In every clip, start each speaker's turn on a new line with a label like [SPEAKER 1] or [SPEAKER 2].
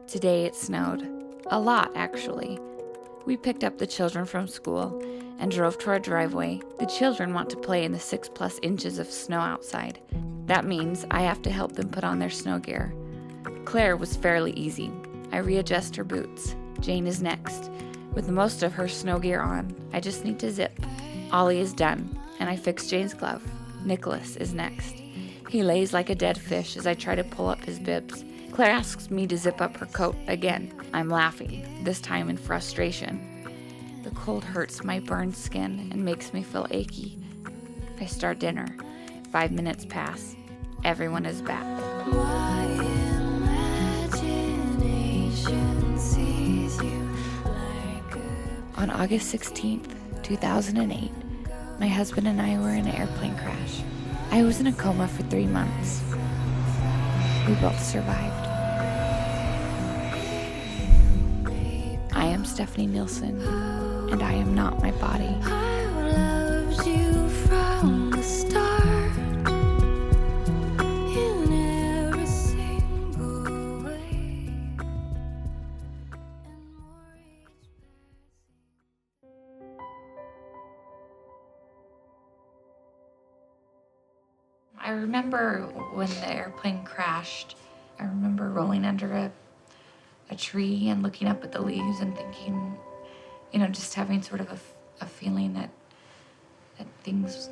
[SPEAKER 1] Today it snowed. A lot, actually. We picked up the children from school and drove to our driveway. The children want to play in the 6+ inches of snow outside. That means I have to help them put on their snow gear. Claire was fairly easy. I readjust her boots. Jane is next. With most of her snow gear on, I just need to zip. Ollie is done, and I fix Jane's glove. Nicholas is next. He lays like a dead fish as I try to pull up his bibs. Claire asks me to zip up her coat again. I'm laughing, this time in frustration. The cold hurts my burned skin and makes me feel achy. I start dinner. 5 minutes pass. Everyone is back. My imagination sees you like On August 16th, 2008, my husband and I were in an airplane crash. I was in a coma for 3 months. We both survived. I am Stephanie Nielson, and I am not my body. I loved you from the start, in every single way. I remember when the airplane crashed. I remember rolling under a tree and looking up at the leaves and thinking, just having sort of a feeling that things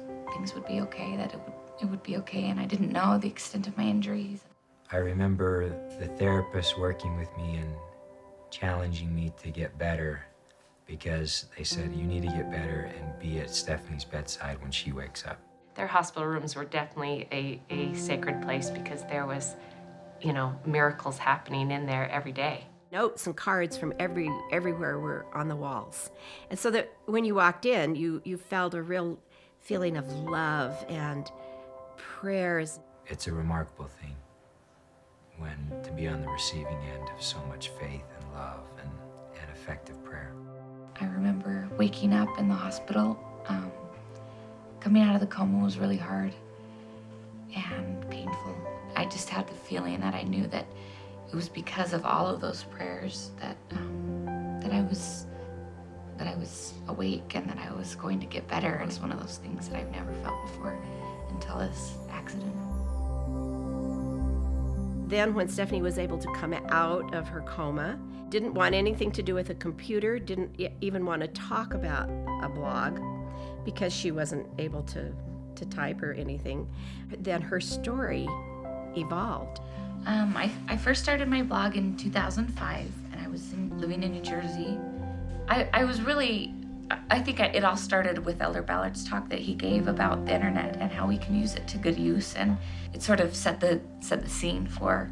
[SPEAKER 1] would be okay, that it would be okay, and I didn't know the extent of my injuries.
[SPEAKER 2] I remember the therapist working with me and challenging me to get better, because they said, you need to get better and be at Stephanie's bedside when she wakes up.
[SPEAKER 3] Their hospital rooms were definitely a sacred place, because there was, miracles happening in there every day.
[SPEAKER 4] Notes and cards from everywhere were on the walls. And so that when you walked in, you felt a real feeling of love and prayers.
[SPEAKER 2] It's a remarkable thing to be on the receiving end of so much faith and love and effective prayer.
[SPEAKER 1] I remember waking up in the hospital. Coming out of the coma was really hard and painful. I just had the feeling that I knew that it was because of all of those prayers that I was awake and that I was going to get better. And it's one of those things that I've never felt before until this accident.
[SPEAKER 4] Then when Stephanie was able to come out of her coma, didn't want anything to do with a computer, didn't even want to talk about a blog because she wasn't able to type or anything, then her story evolved.
[SPEAKER 1] I first started my blog in 2005, and I was living in New Jersey. I think it all started with Elder Ballard's talk that he gave about the internet and how we can use it to good use, and it sort of set the scene for,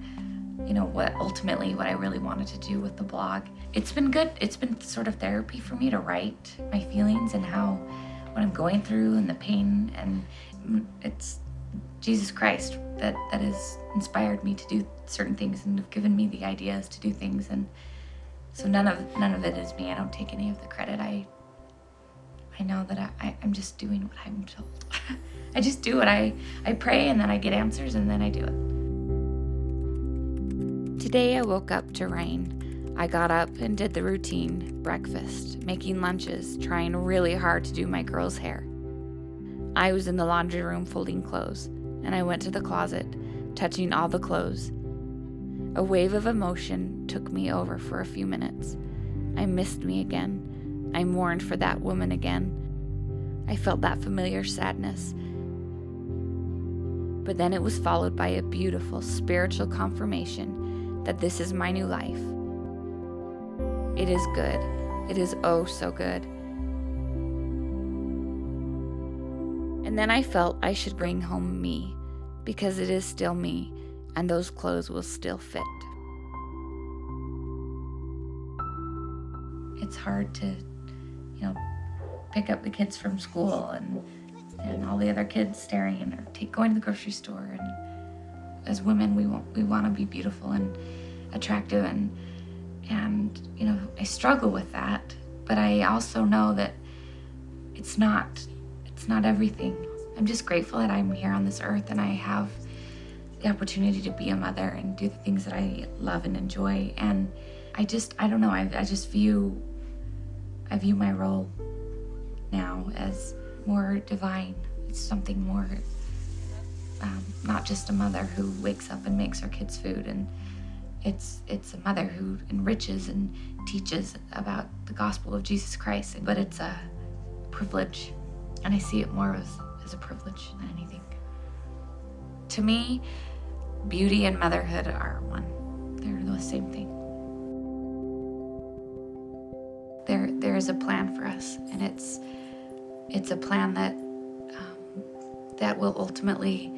[SPEAKER 1] what I really wanted to do with the blog. It's been good. It's been sort of therapy for me to write my feelings and what I'm going through and the pain, and it's Jesus Christ that has inspired me to do certain things and have given me the ideas to do things, and so none of it is me. I don't take any of the credit. I know that I'm just doing what I'm told. I just do it. I pray, and then I get answers, and then I do it. Today I woke up to rain. I got up and did the routine: breakfast, making lunches, trying really hard to do my girls' hair. I was in the laundry room folding clothes, and I went to the closet, touching all the clothes. A wave of emotion took me over for a few minutes. I missed me again. I mourned for that woman again. I felt that familiar sadness. But then it was followed by a beautiful spiritual confirmation that this is my new life. It is good. It is oh so good. And then I felt I should bring home me, because it is still me, and those clothes will still fit. It's hard to, pick up the kids from school and all the other kids staring, or going to the grocery store. And as women, we want to be beautiful and attractive, and I struggle with that. But I also know that it's not everything. I'm just grateful that I'm here on this earth, and I have the opportunity to be a mother and do the things that I love and enjoy. And I don't know, I view my role now as more divine. It's something more, not just a mother who wakes up and makes her kids food, and it's a mother who enriches and teaches about the gospel of Jesus Christ, but it's a privilege, and I see it more as a privilege than anything. To me, beauty and motherhood are one. They're the same thing. There is a plan for us, and it's a plan that will ultimately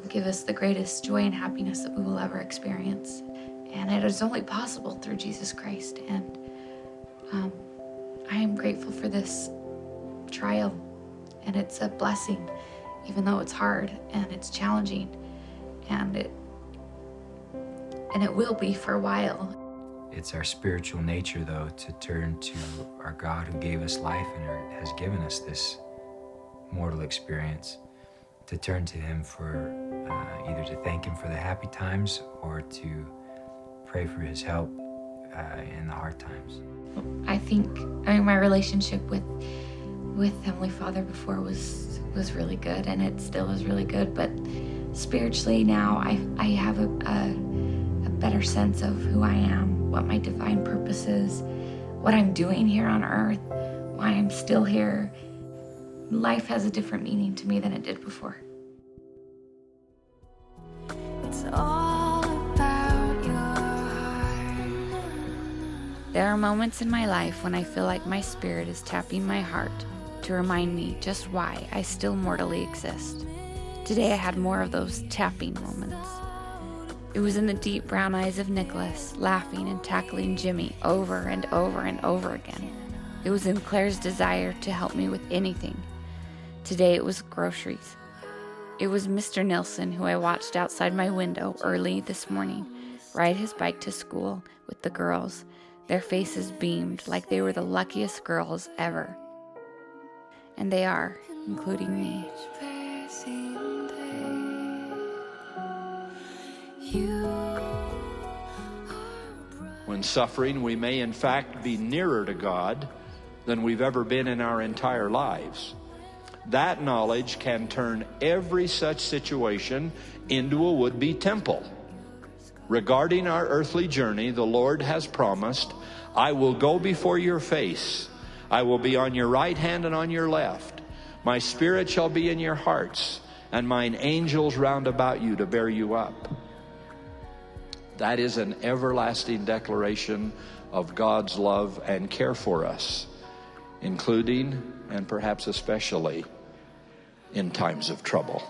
[SPEAKER 1] give us the greatest joy and happiness that we will ever experience. And it is only possible through Jesus Christ. And I am grateful for this trial, and it's a blessing, even though it's hard and it's challenging, and it will be for a while.
[SPEAKER 2] It's our spiritual nature, though, to turn to our God who gave us life and has given us this mortal experience, to turn to Him for either to thank Him for the happy times or to pray for His help in the hard times.
[SPEAKER 1] I mean, my relationship with Heavenly Father before was really good, and it still is really good, but spiritually now I have a better sense of who I am, what my divine purpose is, what I'm doing here on earth, why I'm still here. Life has a different meaning to me than it did before.
[SPEAKER 5] It's all about your heart.
[SPEAKER 1] There are moments in my life when I feel like my spirit is tapping my heart to remind me just why I still mortally exist. Today I had more of those tapping moments. It was in the deep brown eyes of Nicholas, laughing and tackling Jimmy over and over and over again. It was in Claire's desire to help me with anything. Today it was groceries. It was Mr. Nielson, who I watched outside my window early this morning, ride his bike to school with the girls. Their faces beamed like they were the luckiest girls ever. And they are, including me.
[SPEAKER 6] When suffering, we may in fact be nearer to God than we've ever been in our entire lives. That knowledge can turn every such situation into a would-be temple. Regarding our earthly journey, the Lord has promised, "I will go before your face. I will be on your right hand and on your left. My spirit shall be in your hearts, and mine angels round about you to bear you up." That is an everlasting declaration of God's love and care for us, including and perhaps especially in times of trouble.